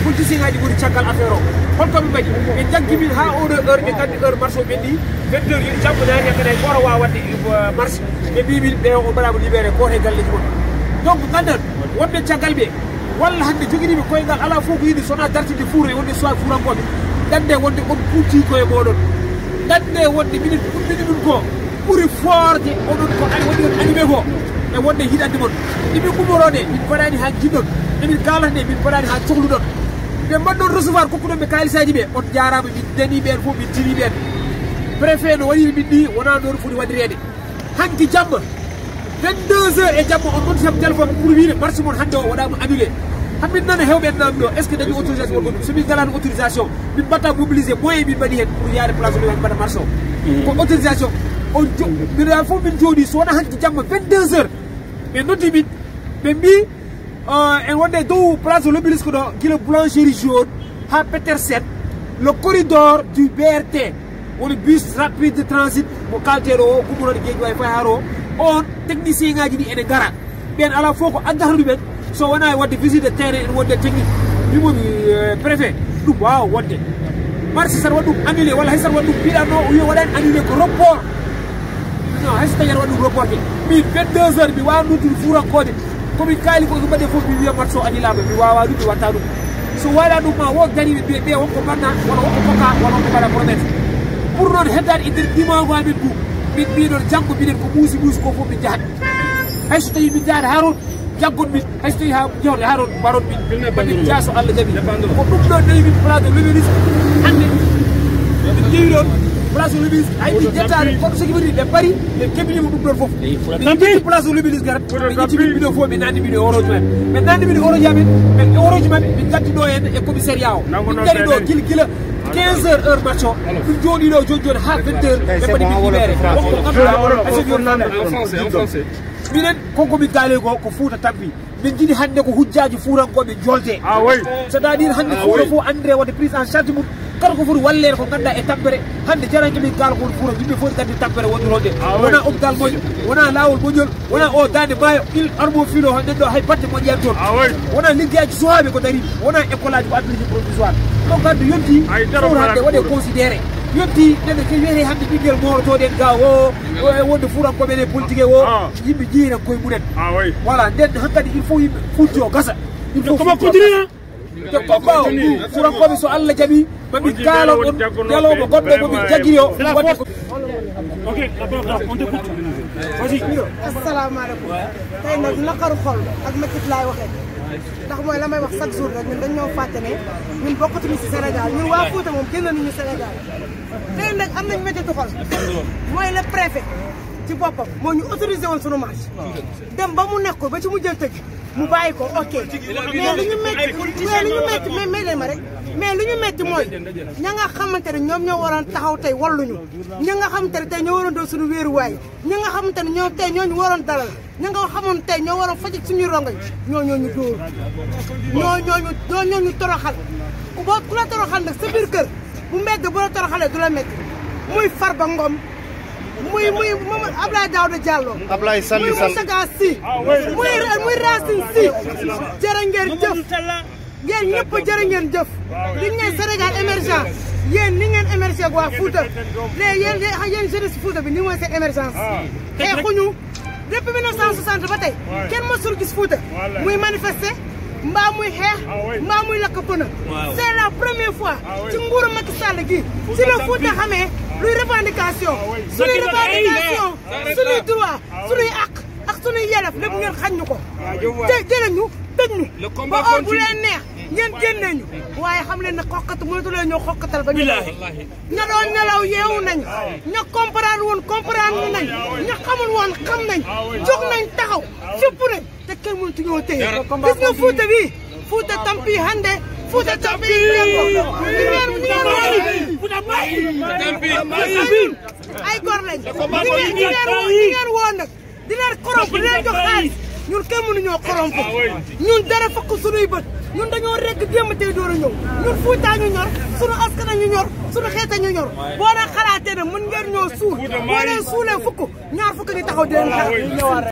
politicien ngaji woni caggal affaire o holko ɓe mbaɗi ɓe jaggimin ha oɗo heure ɓe gandi heure marché o ɓenni 20 heures yiɗi jamɓoɗani ɓene goto wawa wadde marché ɓe mbimin ɓe o mbaɗama libéré goto e galleji mon donc gandan wonɓe caggal ɓe walla hande joguiniɓe koyngal ala fof ko yiɗi sona dartide fuuro e wonde soa fuurankoɓe dande wonde on puuti koye moɗon dande wonde minen ɗummini ɗum ko ɓuuri forde oɗon ko woni on animé ko e wonde hiɗande mon ɗimin umorode min paɗani ha jiɗɗon emin kalande min paɗani ha cohluɗon ɓe mbaɗɗon recevoir kokkuɗon ɓe kalisaji ɓe on jarama min dani ɓen fof min tiri ɓen préfet no waɗiri min ɗi wona ɗon foti waɗirede hanki jamma 22 heures e jamma on noddi kam téléphone pour wiide marché mon hande o waɗama annulé hammin nana hewɓe namdi o est ce que dañi autorisation won ɗum somin galano autorisation min mbatta mobilisé moyen min mbaɗi hen pour yaade place o mbaɗa marché o ko autorisation on mbiɗa fof min jooɗi so wona hanki jamma 22 heures ɓe noddi min ɓe mbi en wonde dow place l'Obélisque ɗo guila boulangerie jaune ha Petersen le corridor du BRT woni bus rapide de transit mo kalteɗo o gummotoɗo Guédiawaye fay haro on technicien ngaji ɗi ene gara ɓen ala fof ko addata ɗumen so wona e wadde visite de terrain en wonde technique wimomi préfet ɗum wawa wonde marché saɗa waɗa ɗum annulé walla hay saɗa waɗa ɗum mbiɗanno o wi waɗani annulé ko report non hay so tawi aɗa waɗa ɗum reporté min 22 heures mi wawa noddude fuurankode komin kaali koko mbaɗe fof mi wiya marché o annulama mi wawa ɗum mi watta ɗum so waɗa ɗum ma wo dariɓe mbiye ɓe wonko mbanna walla wonko kokka walla wonko mbaɗa promesse pour noon heddade e nder dimago amen du min mbiɗon janggo mbiɗen ko muusi ko fof min jahat hay so tawi min jahata ha toon jaggon min hay so tawi ha jewte ha toon mbaron min mbaɗen jaaso Allah jaɓi ko ɗum ɗo nayi min place de l'Obélisque hande min ƴeewi ɗon place de l'Obélisque hay min ƴettade kono soki waɗi ɓe paari ɓe keblima ɗum ɗon fof min ƴetti place de l'Obélisque garat ɓe ƴetti min mbiɗo fof ɓe nanni min e oroji maɓɓe ɓe nanni min e oroji amen ɓe oroji maɓɓe min gaddi ɗo hen e commissariat o min dari ɗo gila 15 heures heure match o min jooɗi ɗo joni ha 20 heures ɓe mbaɗi min libéré wonko minen konko min gaale ko Fouta tampi min jiiɗi hande ko hujjaji fuurankoɓe jolte c'est à dire hande Fouta fof andire wadde prise en charge mum kala ko foti wallede ko ganduɗa e tampere hande jaranke min gaala kon Fouta yimɓe foti gandi tampere wonduroɗe wona hôpital moƴƴo wona lawol moƴƴol wona o dande maayo il armo filo nen ɗo hay batte moƴƴiyani toon wona liggueyaji sohaɓe ko dari wona école aji ko abdiji provisoire donc hande yonti Fouta hande waɗe considéré yonti nene ke wiyete hande ɓinguel morotoɗen ga o wonde fuurankoɓe ene politique o yimɓe jiiran koye munen voilà nden hankkadi il faut yimɓe funti o gasa il faut te combat o fuurankoɓe so Allah jaaɓi mami kaalon on ñalowma goɗɗo momin jaguiri o wadde ok on t'écoute vas-y assalamu aleykum tey nag naqaru xol ak métit laay waxee ndax mooy la may wax chaque jour rek ñun dañ ñoo fàtte ne ñun bokkatuñu si Sénégal ñun waa Fouta moom génn nañu Sénégal tey nag am nañ métitu xol mooy le préfet ci boppam moo ñu autorisé woon sunu marche dem ba mu nekk ko ba ci mu jël tëj mu bàyyi ko ok mais lu ñu métti mais leen ma rek mais lu ñu métti mooy ña nga xamante ne ñoom ñoo waroon taxaw tey walluñu ña nga xamante ne tey ñoo waroon doon suñu wéeruwaay ña nga xamante ne ñoo tey ñoo ñu waroon dalal ña nga xamoon tey ñoo waroon faj suñuy rongoñ ñoo ñu dóor ñoo ñu toroxal ku la toroxal nag sa biir kër bu mbedd bu la toroxalee du la métti muy Farba Ngom muy Abdoulaye Daouda Diallo Abdoulaye Sall Moustapha Sy muy Racine Sy jërë ngeen jëf yéen ñëpp jërë ngeen jëf li ñu ne Sénégal émergent yéen ni ngeen émergé ak waa Fouta léegi yéen jeunesse Fouta bi ni mooy seen émergence xeexuñu depuis 1960 ba tey kenn mësul gis Fouta muy manifester mbaa muy xeex mbaa muy lakk pëna c'est la première fois ci nguuru Macky Sall gi si la Fouta xamee luy revendication suñuy revendication suñuy droit suñuy ak suñuy yelef lépp ngeen xañ ñu ko jëlee ñu tëj ñu ba heure bu leen neex ngeen génnee ñu waaye xam leen ne xoqat mënatu leen ñoo xoqatal ba ñu ña doon nelaw yeewu nañ ña comprendre woon comprendre nañ ña xamul woon xam nañ jóg nañ taxaw fépp nañ te kenn mënatu ñoo téye gis nga Fouta bi Fouta tampi hande Fouta tampi ay gor lañ di ngeen woon nag di leen corrompre di leen jox xaalis ñun kenn mënuñoo corrompre ñun dara fakk suñuy bët ñun dañoo rekk démb tey door a ñëw ñun Fouta ñu ñor suñu askan ñu ñor suñu xeeta ñu ñor boo leen xalaatee ne mën ngeen ñoo suul boo leen suulee fukk ñaar fukk ngi taxaw di leen xaar